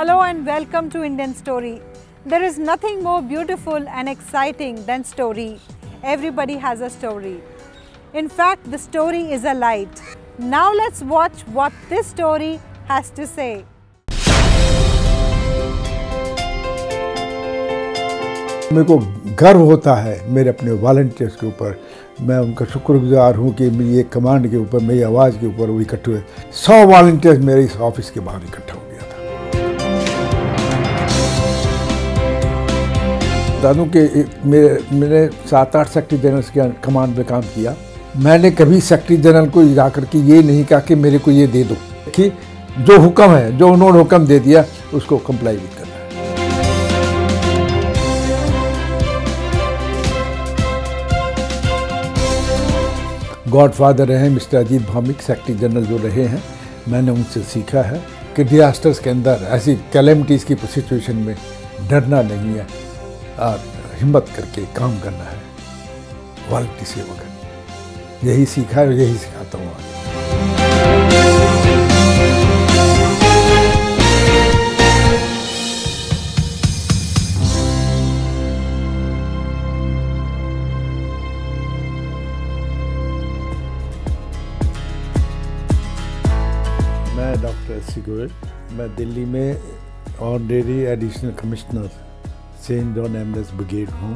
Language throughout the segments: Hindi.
Hello and welcome to Indian Story. There is nothing more beautiful and exciting than story. Everybody has a story. In fact, the story is a light. Now let's watch what this story has to say. मेरे को गर्व होता है मेरे अपने वॉलंटियर्स के ऊपर। मैं उनका शुक्रगुजार हूँ कि मेरी एक कमांड के ऊपर, मेरी आवाज़ के ऊपर वो इकट्ठे हुए। 100 वॉलंटियर्स मेरे इस ऑफिस के बाहर इकट्ठा हो गया था। बता दूँ कि मैंने 7-8 सेक्रेटरी जनरल्स के कमांड में काम किया। मैंने कभी सेक्रेटरी जनरल को जाकर के ये नहीं कहा कि मेरे को ये दे दो, कि जो हुक्म है, जो उन्होंने हुक्म दे दिया उसको कंप्लाई भी करना है। गॉडफादर रहे mister Ajit Bhowmik, secretary general जो रहे हैं, मैंने उनसे सीखा है कि डिजास्टर्स के अंदर, ऐसी कैलेमिटीज़ की सिचुएशन में डरना नहीं है और हिम्मत करके काम करना है, वॉलंटियर सेवा करनी। यही सीखा है और यही सिखाता हूँ आज। मैं डॉक्टर एस सी गोयल, मैं दिल्ली में honorary additional commissioner Saint John ambulance brigade हूँ।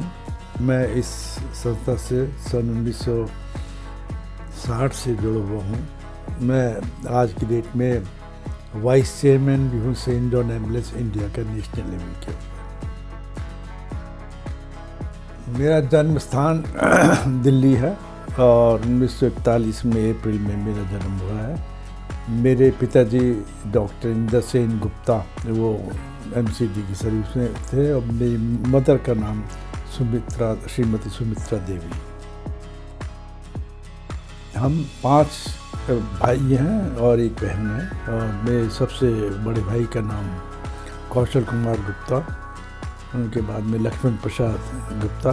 मैं इस संस्था से सन 1960 से जुड़ा हुआ हूँ। मैं आज की डेट में वाइस चेयरमैन भी हूँ सेंट जॉन एम्बुलेंस इंडिया का नेशनल लेवल के ऊपर। मेरा जन्म स्थान दिल्ली है और 1941 में अप्रैल में मेरा जन्म हुआ है। मेरे पिताजी डॉक्टर इंदर सेन गुप्ता, वो एमसीडी की सर्विस में थे, और मेरी मदर का नाम श्रीमती सुमित्रा देवी। हम 5 भाई हैं और एक बहन है, और मेरे सबसे बड़े भाई का नाम कौशल कुमार गुप्ता, उनके बाद में लक्ष्मण प्रसाद गुप्ता,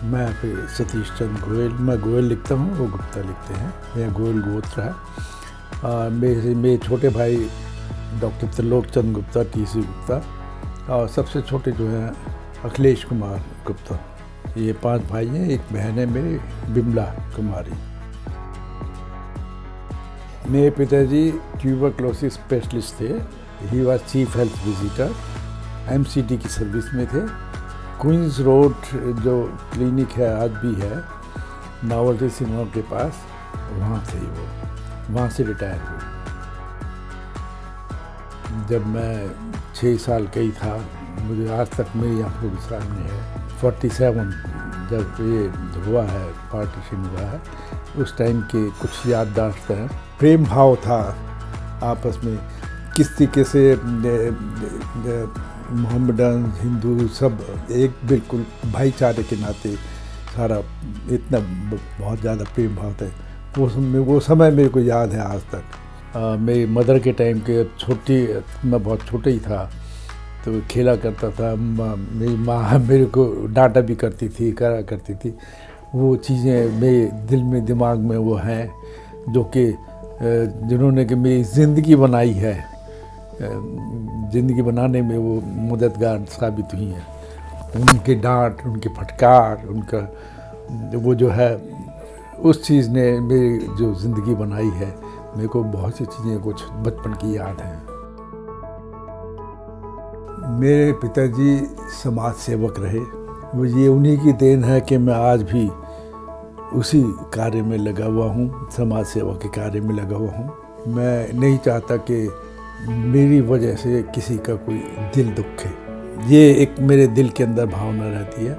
मैं फिर सतीश चंद्र गोयल। मैं गोयल लिखता हूँ, वो गुप्ता लिखते हैं, मेरा गोयल गोत्र है। मेरे छोटे भाई डॉक्टर त्रिलोक चंद्र गुप्ता, टीसी गुप्ता, और सबसे छोटे जो हैं अखिलेश कुमार गुप्ता। ये 5 भाई हैं, एक बहन है मेरी बिमला कुमारी। मेरे पिताजी ट्यूबरक्लोसिस स्पेशलिस्ट थे। He was chief health visitor, MCD की सर्विस में थे। क्वींस रोड जो क्लिनिक है, आज भी है, नॉवल्टी सिनेमा के पास, वहाँ थे वो, वहाँ से रिटायर हुए। जब मैं 6 साल का ही था, मुझे आज तक मेरी आंखों के सामने है 47 जब ये हुआ है, पार्टीशन हुआ है, उस टाइम के कुछ याददाश्त हैं। प्रेम भाव था आपस में, किस तरीके से मोहम्मदन हिंदू सब एक बिल्कुल भाईचारे के नाते सारा इतना बहुत ज़्यादा प्रेम भाव था। वो समय मेरे को याद है आज तक। मेरी मदर के टाइम के मैं बहुत छोटा ही था, तो खेला करता था। मेरी माँ मेरे को डांटा भी करती थी, करा करती थी। वो चीज़ें मेरे दिल में, दिमाग में वो हैं जो कि जिन्होंने कि मेरी ज़िंदगी बनाई है, ज़िंदगी बनाने में वो मददगार साबित हुई हैं। उनके डांट, उनके फटकार, उनका वो जो है, उस चीज़ ने मेरी जो ज़िंदगी बनाई है। मेरे को बहुत सी चीज़ें कुछ बचपन की याद हैं। मेरे पिताजी समाज सेवक रहे। वो ये उन्हीं की देन है कि मैं आज भी उसी कार्य में लगा हुआ हूँ, समाज सेवा के कार्य में लगा हुआ हूँ। मैं नहीं चाहता कि मेरी वजह से किसी का कोई दिल दुखे। ये एक मेरे दिल के अंदर भावना रहती है।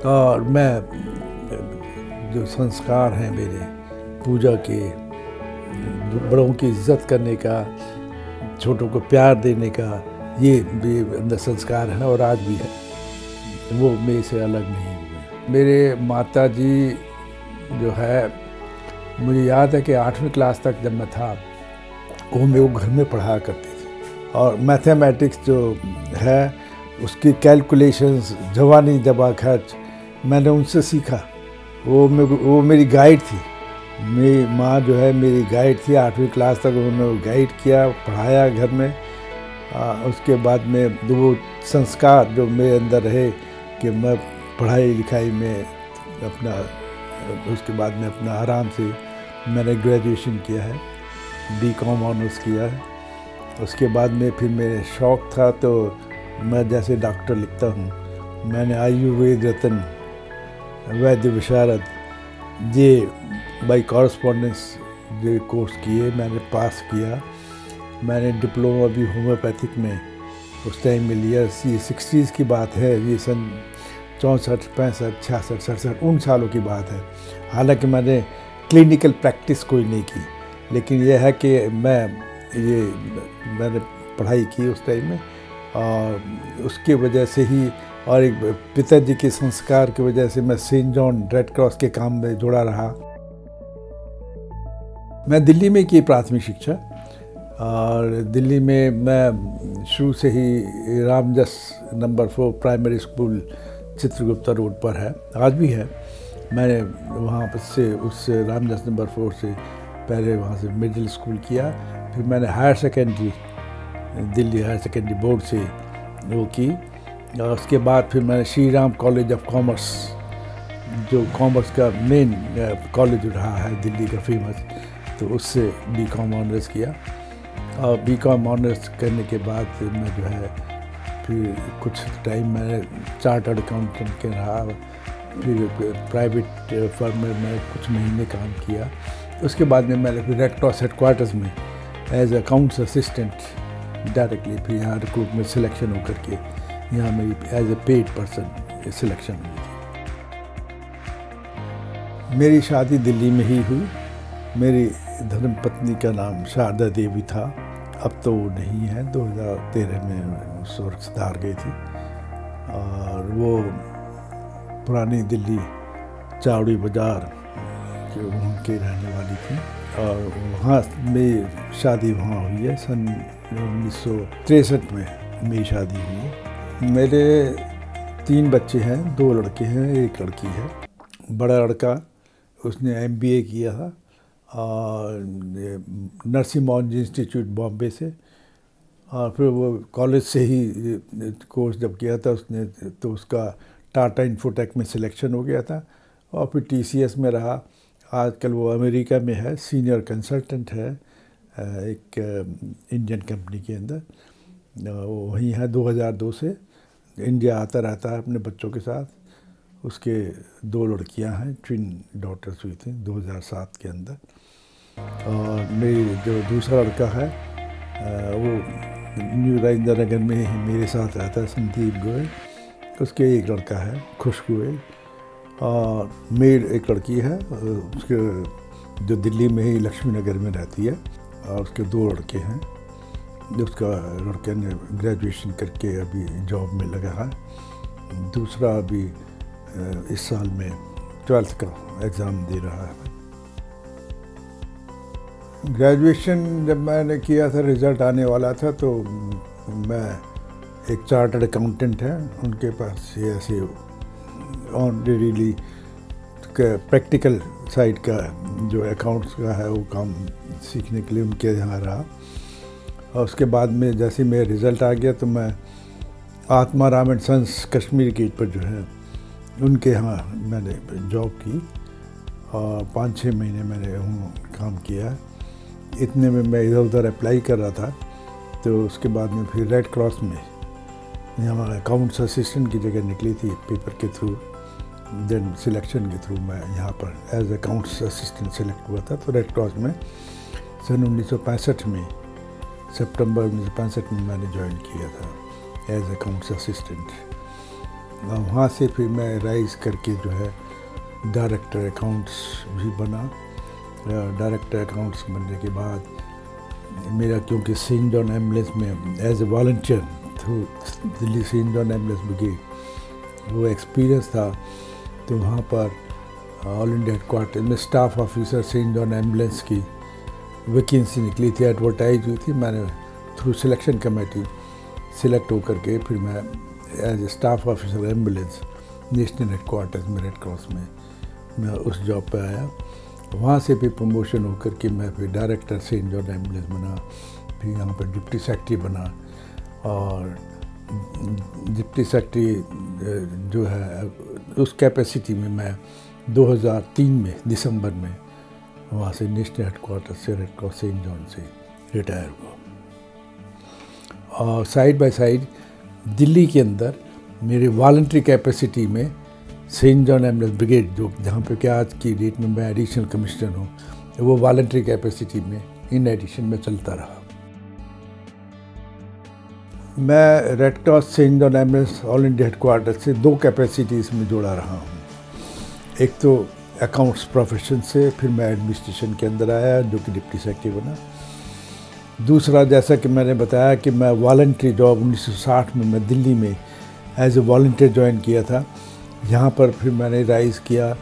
और मैं जो संस्कार हैं मेरे, पूजा के, बड़ों की इज्जत करने का, छोटों को प्यार देने का, ये अंदर संस्कार है और आज भी है। वो मेरे से अलग नहीं हुए। मेरे माता जी जो है, मुझे याद है कि 8वीं क्लास तक जब मैं था, वो मेरे को घर में पढ़ाया करती थी। और मैथमेटिक्स जो है, उसकी कैलकुलेशंस, जवानी जबा खर्च, मैंने उनसे सीखा। वो मेरी गाइड थी। मेरी माँ जो है मेरी गाइड थी। 8वीं क्लास तक उन्होंने गाइड किया, पढ़ाया घर में। उसके बाद में वो संस्कार जो मेरे अंदर रहे कि मैं पढ़ाई लिखाई में अपना, उसके बाद में अपना आराम से मैंने ग्रेजुएशन किया है, बीकॉम ऑनर्स किया है। उसके बाद में फिर मेरे शौक़ था तो मैं जैसे डॉक्टर लिखता हूँ, मैंने आयुर्वेद रत्न वैद्य विशारद ये बाई कॉरस्पॉन्डेंस जो कोर्स किए, मैंने पास किया। मैंने डिप्लोमा भी होम्योपैथिक में उस टाइम में लिया। ये 60s की बात है, ये सन 64, 65, 66, 67 उन सालों की बात है। हालांकि मैंने क्लिनिकल प्रैक्टिस कोई नहीं की, लेकिन यह है कि मैंने पढ़ाई की उस टाइम में, और उसकी वजह से ही और एक पिताजी के संस्कार की वजह से मैं सेंट जॉन रेड क्रॉस के काम में जुड़ा रहा। मैं दिल्ली में की प्राथमिक शिक्षा, और दिल्ली में मैं शुरू से ही Ramjas number 4 primary school Chitragupta road पर है, आज भी है। मैंने वहाँ पर से उस रामजस नंबर 4 से पहले वहाँ से मिडिल स्कूल किया, फिर मैंने higher secondary Delhi higher secondary board से वो की, और उसके बाद फिर मैंने Shri Ram college of commerce, जो कॉमर्स का मेन कॉलेज रहा है दिल्ली का फेमस, तो उससे बीकॉम ऑनर्स किया। और बीकॉम ऑनर्स करने के बाद मैं जो है फिर कुछ टाइम मैंने चार्टर्ड अकाउंटेंट के रहा, फिर प्राइवेट फर्म में मैं कुछ महीने काम किया। उसके बाद में मैंने फिर रेड क्रॉस हेडक्वार्टर्स में एज अकाउंट्स असिस्टेंट डायरेक्टली फिर यहाँ रिक्रूट में सिलेक्शन होकर के यहाँ मेरी as a paid person selection हुई थी। मेरी शादी दिल्ली में ही हुई। मेरी धर्मपत्नी का नाम शारदा देवी था, अब तो वो नहीं है, 2013 में स्वर्ग सिधार गई थी। और वो पुरानी दिल्ली चावड़ी बाज़ार के वहाँ के रहने वाली थी, और वहाँ मेरी शादी वहाँ हुई है। सन 1963 में मेरी शादी हुई है। मेरे 3 बच्चे हैं, 2 लड़के हैं, 1 लड़की है। बड़ा लड़का उसने MBA किया था और नरसिम्हा मॉन्ज इंस्टीट्यूट बॉम्बे से, और फिर वो कॉलेज से ही कोर्स जब किया था उसने, तो उसका टाटा इन्फोटेक में सिलेक्शन हो गया था, और फिर TCS में रहा। आजकल वो अमेरिका में है, सीनियर कंसल्टेंट है एक इंडियन कंपनी के अंदर। वो वहीं है 2002 से, इंडिया आता रहता है अपने बच्चों के साथ। उसके 2 लड़कियां हैं, ट्विन डॉटर्स हुई थी 2007 के अंदर। और मेरी जो दूसरा लड़का है वो न्यू राजेंद्र नगर में ही मेरे साथ रहता है, संदीप गोयल। उसके 1 लड़का है, खुश गोयल। और मेरी 1 लड़की है, उसके जो दिल्ली में ही लक्ष्मी नगर में रहती है, और उसके 2 लड़के हैं। उसका लड़के ने ग्रेजुएशन करके अभी जॉब में लगा है, दूसरा अभी इस साल में 12th का एग्ज़ाम दे रहा है। ग्रेजुएशन जब मैंने किया था, रिज़ल्ट आने वाला था, तो मैं एक चार्टर्ड अकाउंटेंट है उनके पास ये ऐसे ऑनरेडीली प्रैक्टिकल साइड का जो अकाउंट्स का है वो काम सीखने के लिए उनके यहाँ रहा। और उसके बाद में जैसे मेरा रिज़ल्ट आ गया तो मैं Atma Ram and Sons Kashmir Gate पर जो है उनके यहाँ मैंने जॉब की, और 5-6 महीने मैंने वहाँ काम किया। इतने में मैं इधर उधर अप्लाई कर रहा था, तो उसके बाद में फिर रेड क्रॉस में यहाँ अकाउंट्स असिस्टेंट की जगह निकली थी पेपर के थ्रू। देन सिलेक्शन के थ्रू मैं यहाँ पर एज अकाउंट्स असिस्टेंट सेलेक्ट हुआ था। तो रेड क्रॉस में सन 1965 में, सितंबर 1965 में मैंने ज्वाइन किया था एज अकाउंट्स असिस्टेंट। वहाँ से फिर मैं राइज करके जो है डायरेक्टर अकाउंट्स भी बना। डायरेक्टर अकाउंट्स बनने के बाद मेरा, क्योंकि सेंट जॉन एम्बुलेंस में as a volunteer through Delhi Saint John ambulance Brigade वो एक्सपीरियंस था, तो वहाँ पर ऑल इंडिया हेडक्वार्टर में staff officer Saint John Ambulance की वैकेंसी निकली थी, एडवर्टाइज हुई थी। मैंने थ्रू सिलेक्शन कमेटी सिलेक्ट होकर के फिर मैं as a staff officer ambulance national headquarters में रेड क्रॉस में मैं उस जॉब पे आया। वहाँ से भी प्रमोशन होकर के मैं फिर डायरेक्टर सेंट जॉन एम्बुलेंस बना, फिर यहाँ पर डिप्टी सेक्रेटरी बना, और डिप्टी सेक्रेटरी जो है उस कैपेसिटी में मैं 2003 में दिसंबर में वहाँ से नेशनल हेडक्वार्टर से रेड क्रॉस सेंट जॉन से रिटायर हुआ। और साइड बाय साइड दिल्ली के अंदर मेरे वॉलंटरी कैपेसिटी में सेंट जॉन एम्बुलेंस ब्रिगेड जो जहाँ पे क्या आज की डेट में मैं एडिशनल कमिश्नर हूँ, वो वॉलंटरी कैपेसिटी में इन एडिशन में चलता रहा। मैं Red Cross Saint John ambulance all India headquarter से 2 कैपेसिटीज़ में जुड़ा रहा हूँ। एक तो अकाउंट्स प्रोफेशन से, फिर मैं एडमिनिस्ट्रेशन के अंदर आया जो कि डिप्टी सेक्रेटरी बना। दूसरा, जैसा कि मैंने बताया कि मैं वॉलंटरी जॉब 1960 में मैं दिल्ली में एज ए वॉलंटियर ज्वाइन किया था। यहाँ पर फिर मैंने राइज़ किया,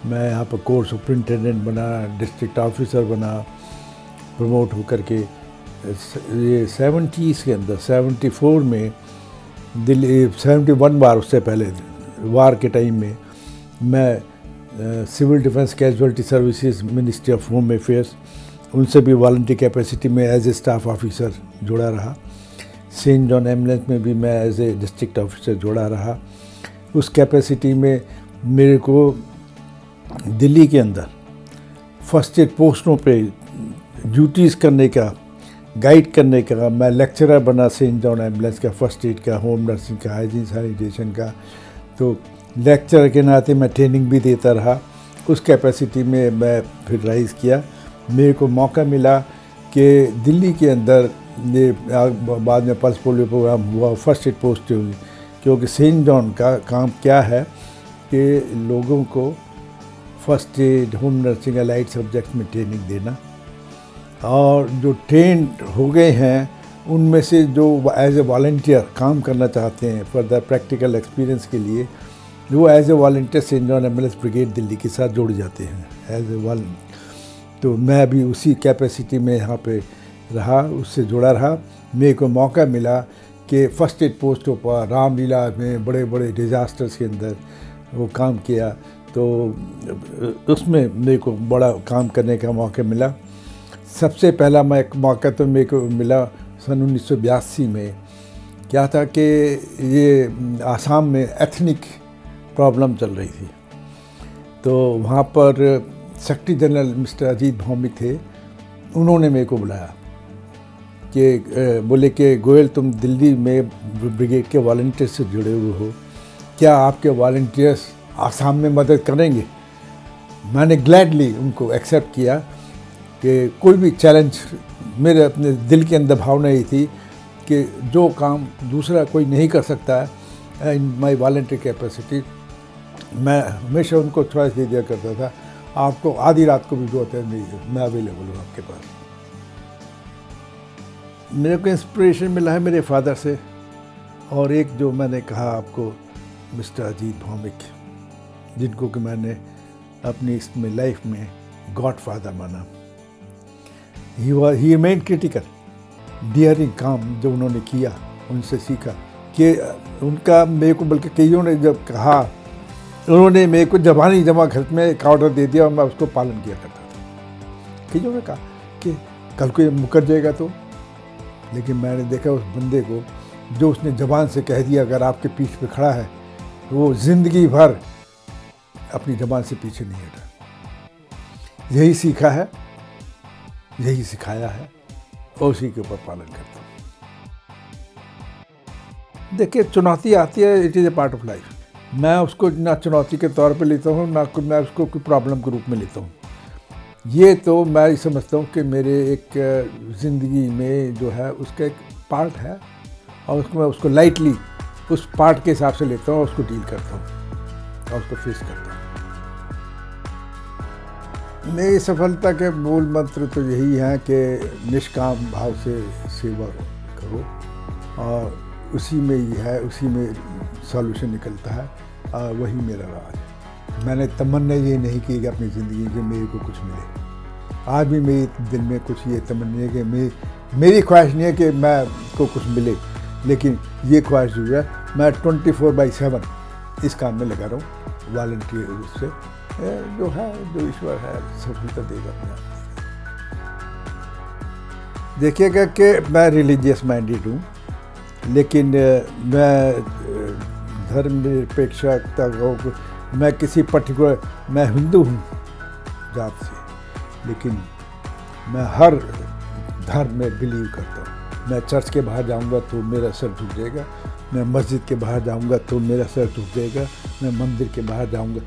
मैं यहाँ पर कोर्स सुपरिटेंडेंट बना, डिस्ट्रिक्ट ऑफिसर बना, प्रमोट होकर के ये 70s के अंदर 74 में दिल्ली 71 बार, उससे पहले वार के टाइम में मैं civil defence casualty services ministry of home affairs उनसे भी वॉलंटरी कैपेसिटी में एज ए स्टाफ ऑफिसर जुड़ा रहा। सेंट जॉन एम्बुलेंस में भी मैं एज ए डिस्ट्रिक्ट ऑफिसर जुड़ा रहा। उस कैपेसिटी में मेरे को दिल्ली के अंदर फर्स्ट एड पोस्टों पे ड्यूटीज़ करने का, गाइड करने का, मैं लेक्चरर बना सेंट जॉन एम्बुलेंस का, फर्स्ट एड का, होम नर्सिंग का, हाइजीन सैनिटेशन का। तो लेक्चरर के नाते मैं ट्रेनिंग भी देता रहा। उस कैपेसिटी में मैं फिर राइज़ किया। मेरे को मौका मिला कि दिल्ली के अंदर ये बाद में पल्स पोलियो प्रोग्राम हुआ, फर्स्ट एड पोस्ट हुई, क्योंकि सेंट जॉन का काम क्या है कि लोगों को first aid, home nursing, allied subject में ट्रेनिंग देना, और जो ट्रेंड हो गए हैं उनमें से जो एज ए वॉलंटियर काम करना चाहते हैं फॉर द प्रैक्टिकल एक्सपीरियंस के लिए, वो as a volunteer Saint John ambulance brigade Delhi के साथ जुड़ जाते हैं एज ए वॉलंटियर। तो मैं भी उसी कैपेसिटी में यहाँ पे रहा, उससे जुड़ा रहा। मेरे को मौका मिला कि फर्स्ट एड पोस्टों पर रामलीला में बड़े बड़े डिज़ास्टर्स के अंदर वो काम किया, तो उसमें मेरे को बड़ा काम करने का मौका मिला। सबसे पहला मौका तो मेरे को मिला सन 1982 में। क्या था कि ये आसाम में एथनिक प्रॉब्लम चल रही थी, तो वहाँ पर secretary general mister Ajit Bhowmik थे। उन्होंने मेरे को बुलाया कि बोले कि गोयल, तुम दिल्ली में ब्रिगेड के वॉलंटियर से जुड़े हुए हो, क्या आपके वॉलंटियर्स आसाम में मदद करेंगे? मैंने ग्लैडली उनको एक्सेप्ट किया कि कोई भी चैलेंज, मेरे अपने दिल के अंदर भावना ही थी कि जो काम दूसरा कोई नहीं कर सकता है, इन माई वॉलंटरी कैपेसिटी मैं हमेशा उनको चॉइस दे दिया करता था, आपको आधी रात को भी जरूरत है मैं अवेलेबल हूँ आपके पास। मेरे को इंस्पिरेशन मिला है मेरे फादर से, और एक जो मैंने कहा आपको मिस्टर अजीत भौमिक, जिनको कि मैंने अपनी इसमें लाइफ में गॉड फादर माना। ही रिमेन क्रिटिकल डियरिंग काम जो उन्होंने किया, उनसे सीखा कि उनका मेरे को, बल्कि कईयों ने जब कहा, उन्होंने मेरे को जबानी जमा खर्च में एक ऑर्डर दे दिया और मैं उसको पालन किया करता था। कईयों ने कहा कि कल को ये मुकर जाएगा तो, लेकिन मैंने देखा उस बंदे को जो उसने जबान से कह दिया अगर आपके पीठ पे खड़ा है तो वो ज़िंदगी भर अपनी जबान से पीछे नहीं हटा। यही सीखा है, यही सिखाया है, और उसी के ऊपर पालन करता हूँ। देखिए, चुनौती आती है, it is a part of life. मैं उसको ना चुनौती के तौर पे लेता हूँ, ना मैं उसको कोई प्रॉब्लम के रूप में लेता हूँ। ये तो मैं समझता हूँ कि मेरे एक ज़िंदगी में जो है उसका एक पार्ट है, और उसको मैं उसको लाइटली उस पार्ट के हिसाब से लेता हूँ और उसको डील करता हूँ और उसको फेस करता हूँ। मेरी सफलता के मूल मंत्र तो यही है कि निष्काम भाव से सेवा करो, और उसी में ही है, उसी में सॉल्यूशन निकलता है, और वही मेरा राज है। मैंने तमन्ना ये नहीं की कि अपनी ज़िंदगी के मेरे को कुछ मिले। आज भी मेरे दिल में कुछ ये तमन्ना है कि मेरी ख्वाहिश नहीं है कि मैं को कुछ मिले, लेकिन ये ख्वाहिश जो है मैं 24/7 इस काम में लगा रहा हूँ, वॉलंटियर रूप से। जो है, जो ईश्वर है सफलता देगा अपने आप। देखिएगा कि मैं रिलीजियस माइंडेड हूँ, लेकिन मैं धर्मनिरपेक्षता को, मैं किसी पर्टिकुलर, मैं हिंदू हूँ जात से, लेकिन मैं हर धर्म में बिलीव करता हूँ। मैं चर्च के बाहर जाऊँगा तो मेरा सर झुक जाएगा, मैं मस्जिद के बाहर जाऊँगा तो मेरा सर झुक जाएगा, मैं मंदिर के बाहर जाऊँगा।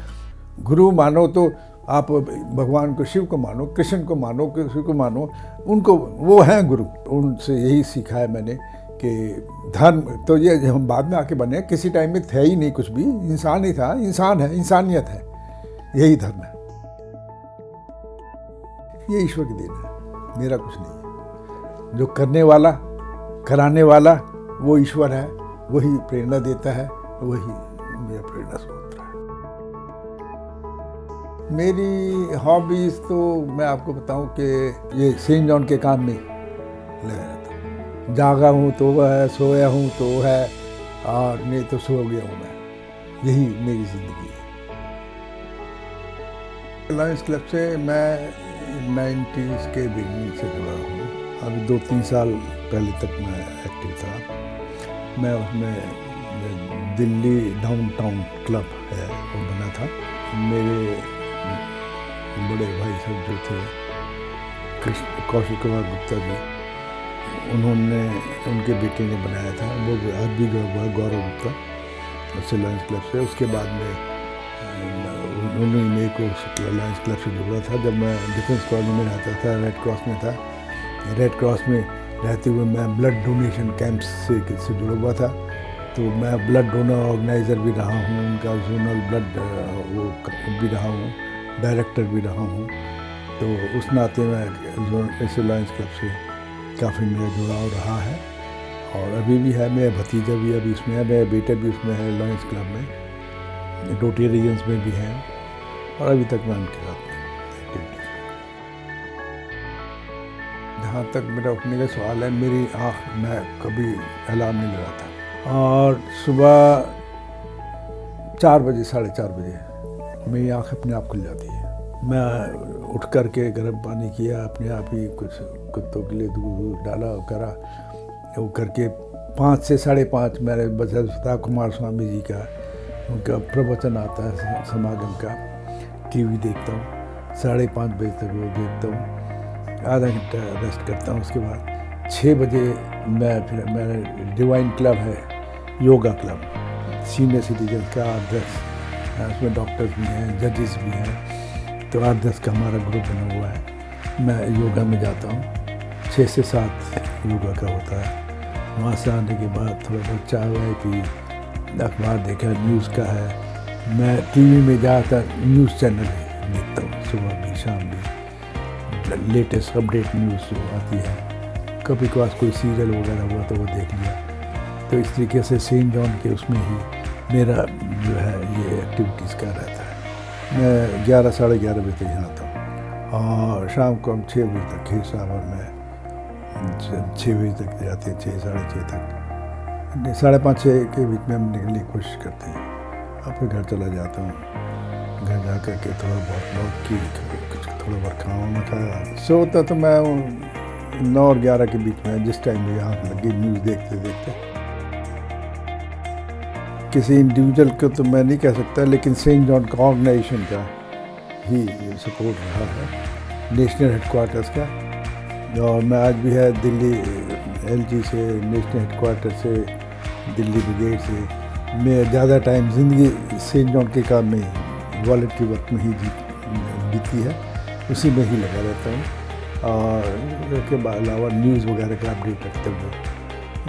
गुरु मानो तो आप भगवान को, शिव को मानो, कृष्ण को मानो, किसी को मानो, उनको वो हैं गुरु। उनसे यही सीखा है मैंने कि धर्म तो ये हम बाद में आके बने, किसी टाइम में थे ही नहीं कुछ भी, इंसान ही था, इंसान है, इंसानियत है, यही धर्म है। ये ईश्वर की देन है, मेरा कुछ नहीं है। जो करने वाला, कराने वाला वो ईश्वर है, वही प्रेरणा देता है, वही मेरा प्रेरणा स्रोत है। मेरी हॉबीज़ तो मैं आपको बताऊं कि ये सेंट जॉन के काम में लगा रहता हूँ। जागा हूँ तो वह है, सोया हूँ तो वो है, और नहीं तो सो गया हूँ मैं। यही मेरी ज़िंदगी है। लायंस क्लब से मैं 90s के बिगिनिंग से जुड़ा हूँ। अभी 2-3 साल पहले तक मैं एक्टिव था। मैं उसमें दिल्ली डाउनटाउन क्लब है वो बना था। मेरे बड़े भाई साहब जो थे कौशिक कुमार गुप्ता जी, उन्होंने, उनके बेटे ने बनाया था, वो आज भी गौरव गुप्ता, उससे लायंस क्लब से। उसके बाद में उन्होंने मेरे को लायंस क्लब से जोड़ा था। जब मैं डिफेंस कॉलोनी में रहता था, रेड क्रॉस में था, रेड क्रॉस में रहते हुए मैं ब्लड डोनेशन कैंप्स से जुड़ा हुआ था। तो मैं ब्लड डोनर ऑर्गेनाइज़र भी रहा हूँ, उनका जोनल ब्लड वो भी रहा हूँ, डायरेक्टर भी रहा हूँ। तो उस नाते मैं ऐसे लायंस क्लब से काफ़ी मेरा जुड़ाव रहा है, और अभी भी है। मेरा भतीजा भी अभी उसमें है, मेरा बेटा भी उसमें है लायंस क्लब में, रोटेरियंस में भी हैं, और अभी तक मैं उनके साथ एक्टिविटीज। जहाँ तक मेरा उठने का सवाल है, मेरी आँख मैं कभी अलार्म नहीं लगाता, और सुबह 4 बजे, 4:30 बजे मेरी आँख अपने आप खुल जाती है। मैं उठ कर के गर्म पानी किया, अपने आप ही कुछ कुत्तों के लिए दूध डाला, करा वो करके 5 से 5:30 मेरे बसंता कुमार स्वामी जी का, उनका प्रवचन आता है समागम का, टीवी देखता हूँ। 5:30 बजे तक वो देखता हूँ, आधा घंटा रेस्ट करता हूँ। उसके बाद 6 बजे मैं फिर मेरा डिवाइन क्लब है, योगा क्लब, सीनियर सिटीजन का 8-10, उसमें डॉक्टर्स भी हैं, जजेस भी हैं, तो 8-10 का हमारा ग्रुप बना हुआ है। मैं योगा में जाता हूँ, 6 से 7 योगा का होता है। वहाँ से आने के बाद थोड़ा बहुत चाय वाय पी, अखबार देखा, न्यूज़ का है। मैं टीवी में ज़्यादातर न्यूज़ चैनल देखता हूँ, सुबह भी शाम भी, लेटेस्ट अपडेट न्यूज़ जो आती है। कभी कभार कोई सीरियल वगैरह हुआ तो वो देख लिया। तो इस तरीके से सेंट जॉन के उसमें ही मेरा जो है ये एक्टिविटीज़ का रहता है। मैं 11, 11:30 बजे तक यहाँ आता हूँ, और शाम को हम 6 बजे तक खेत साहब में 6 बजे तक जाते हैं, 6, 6:30 तक, 5:30-6 के बीच में हम निकलने की कोशिश करते हैं। और फिर घर चला जाता हूँ। घर जा कर के थोड़ा बहुत वॉक की, थोड़ा बहुत खाना खाया। सोता तो मैं 9 और 11 के बीच में, जिस टाइम मुझे आँख लगी न्यूज़ देखते देखते। किसी इंडिविजुअल को तो मैं नहीं कह सकता, लेकिन सेंट जॉन का ऑर्गेनाइजेशन का ही सपोर्ट रहा है, नेशनल हेडक्वार्टर्स का। और मैं आज भी है दिल्ली LG से, नेशनल हेडक्वार्टर से, दिल्ली ब्रिगेड से। मैं ज़्यादा टाइम ज़िंदगी सेंट जॉन के काम में, वॉलंटरी वर्क में ही बीती है, उसी में ही लगा रहता हूँ। और उसके अलावा न्यूज़ वगैरह का अपडेट रखते हुए,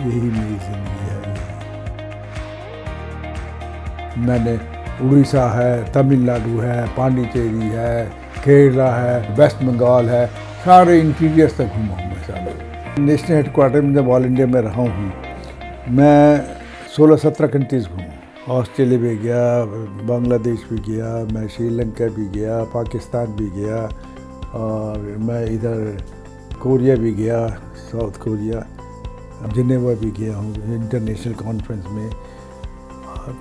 यही मेरी ज़िंदगी है। मैंने उड़ीसा है, तमिलनाडु है, पांडिचेरी है, केरला है, वेस्ट बंगाल है, सारे इंटीरियर्स तक घूमा हूँ मैं सारे। नेशनल हेडक्वार्टर में जब ऑल इंडिया में रहा हूँ, मैं 16-17 कंट्रीज़ घूमा। ऑस्ट्रेलिया भी गया, बांग्लादेश भी गया, मैं श्रीलंका भी गया, पाकिस्तान भी गया, और मैं इधर कोरिया भी गया, साउथ कोरिया, जिनेवा भी गया हूँ इंटरनेशनल कॉन्फ्रेंस में।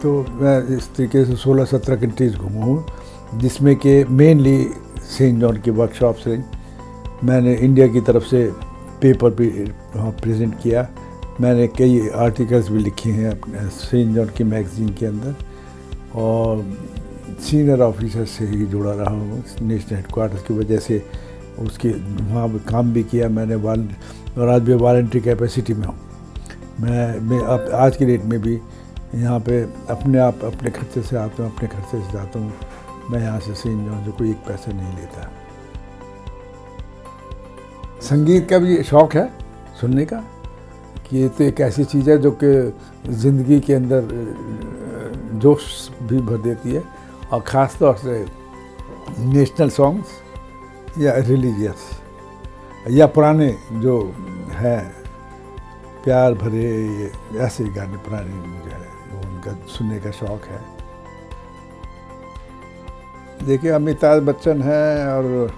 तो मैं इस तरीके से 16-17 कंट्रीज़ घूमा हूँ, जिसमें कि मेनली सेंट जॉन की वर्कशॉप्स रही। मैंने इंडिया की तरफ से पेपर भी वहाँ प्रेजेंट किया, मैंने कई आर्टिकल्स भी लिखे हैं अपने सेंट जॉन की मैगज़ीन के अंदर, और सीनियर ऑफिसर से ही जुड़ा रहा हूँ नेशनल हेडक्वार्टर्स की वजह से। उसके वहाँ पर काम भी किया मैंने, और आज भी वॉलंटरी कैपेसिटी में हूँ। मैं अब आज की डेट में भी यहाँ पे अपने खर्चे से आता हूँ, अपने खर्चे से जाता हूँ। मैं यहाँ से सेंट जॉन से कोई एक पैसा नहीं लेता। संगीत का भी शौक़ है सुनने का, कि ये तो एक ऐसी चीज़ है जो कि ज़िंदगी के अंदर जोश भी भर देती है, और ख़ास तौर से नेशनल सॉन्ग्स या रिलीजियस या पुराने जो है प्यार भरे, ऐसे गाने पुराने जो है उनका सुनने का शौक़ है। देखिए अमिताभ बच्चन है, और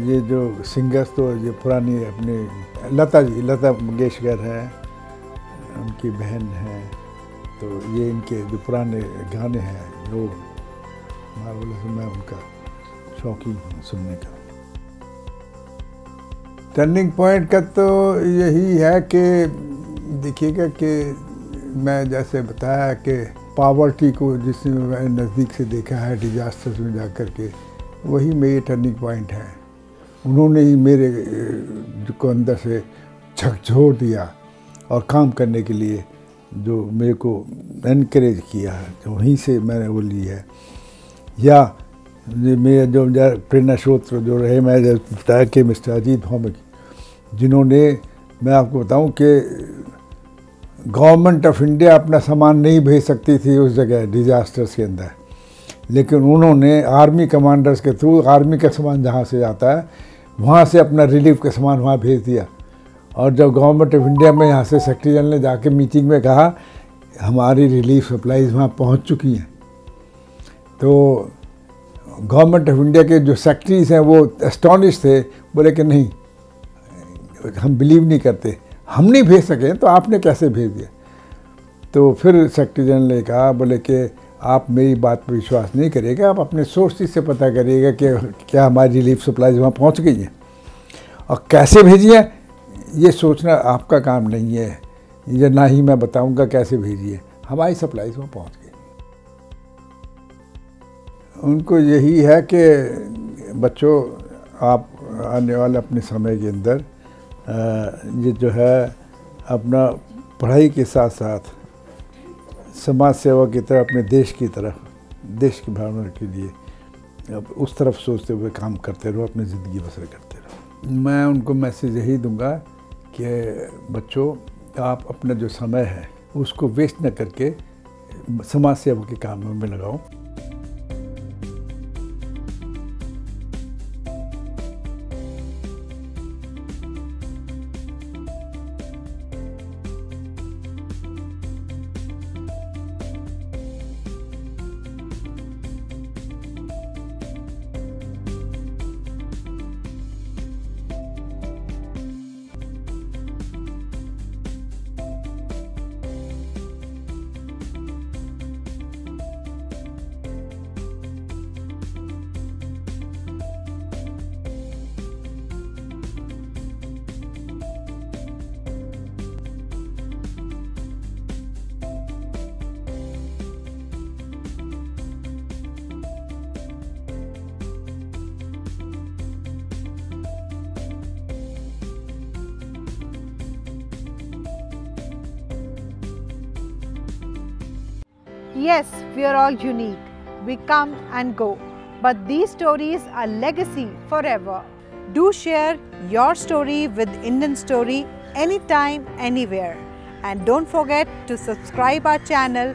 ये जो सिंगर्स तो ये पुरानी अपने लता मंगेशकर है, उनकी बहन है, तो ये इनके जो पुराने गाने हैं जो मार्वलस, मैं उनका शौकीन हूँ सुनने का। टर्निंग पॉइंट का तो यही है कि देखिएगा कि मैं जैसे बताया कि पॉवर्टी को जिसने मैंने नज़दीक से देखा है डिजास्टर्स में जा कर के, वही मेरी टर्निंग पॉइंट है। उन्होंने ही मेरे को अंदर से झकझोर दिया और काम करने के लिए जो मेरे को एनकरेज किया है, तो वहीं से मैंने वो ली है। या मेरे जो प्रेरणा स्रोत जो रहे, मैं जब बताया कि मिस्टर अजीत भौमिक, जिन्होंने, मैं आपको बताऊं कि गवर्नमेंट ऑफ इंडिया अपना सामान नहीं भेज सकती थी उस जगह डिजास्टर्स के अंदर, लेकिन उन्होंने आर्मी कमांडर्स के थ्रू आर्मी का सामान जहाँ से आता है वहाँ से अपना रिलीफ का सामान वहाँ भेज दिया। और जब गवर्नमेंट ऑफ इंडिया में यहाँ से सेक्रेटरी जनरल ने जाके मीटिंग में कहा हमारी रिलीफ सप्लाईज वहाँ पहुँच चुकी हैं, तो गवर्नमेंट ऑफ इंडिया के जो सेक्रेटरीज हैं वो एस्टॉनिश थे, बोले कि नहीं, हम बिलीव नहीं करते, हम नहीं भेज सके तो आपने कैसे भेज दिया। तो फिर सेक्रेटरी जनरल ने कहा, बोले कि आप मेरी बात पर विश्वास नहीं करिएगा, आप अपने सोर्सेज से पता करिएगा कि क्या हमारी रिलीफ सप्लाईज वहाँ पहुँच गई हैं, और कैसे भेजी है ये सोचना आपका काम नहीं है, ये ना ही मैं बताऊंगा कैसे भेजिए, हमारी सप्लाईज वहाँ पहुँच गई। उनको यही है कि बच्चों, आप आने वाले अपने समय के अंदर ये जो है अपना पढ़ाई के साथ साथ समाज सेवा की तरफ, अपने देश की तरफ, देश की भावना के लिए उस तरफ सोचते हुए काम करते रहो, अपनी ज़िंदगी बसर करते रहो। मैं उनको मैसेज यही दूंगा कि बच्चों, आप अपना जो समय है उसको वेस्ट न करके समाज सेवा के कामों में लगाओ। Yes, we are all unique. We come and go. But these stories are legacy forever. Do share your story with Indian Story anytime, anywhere. And don't forget to subscribe our channel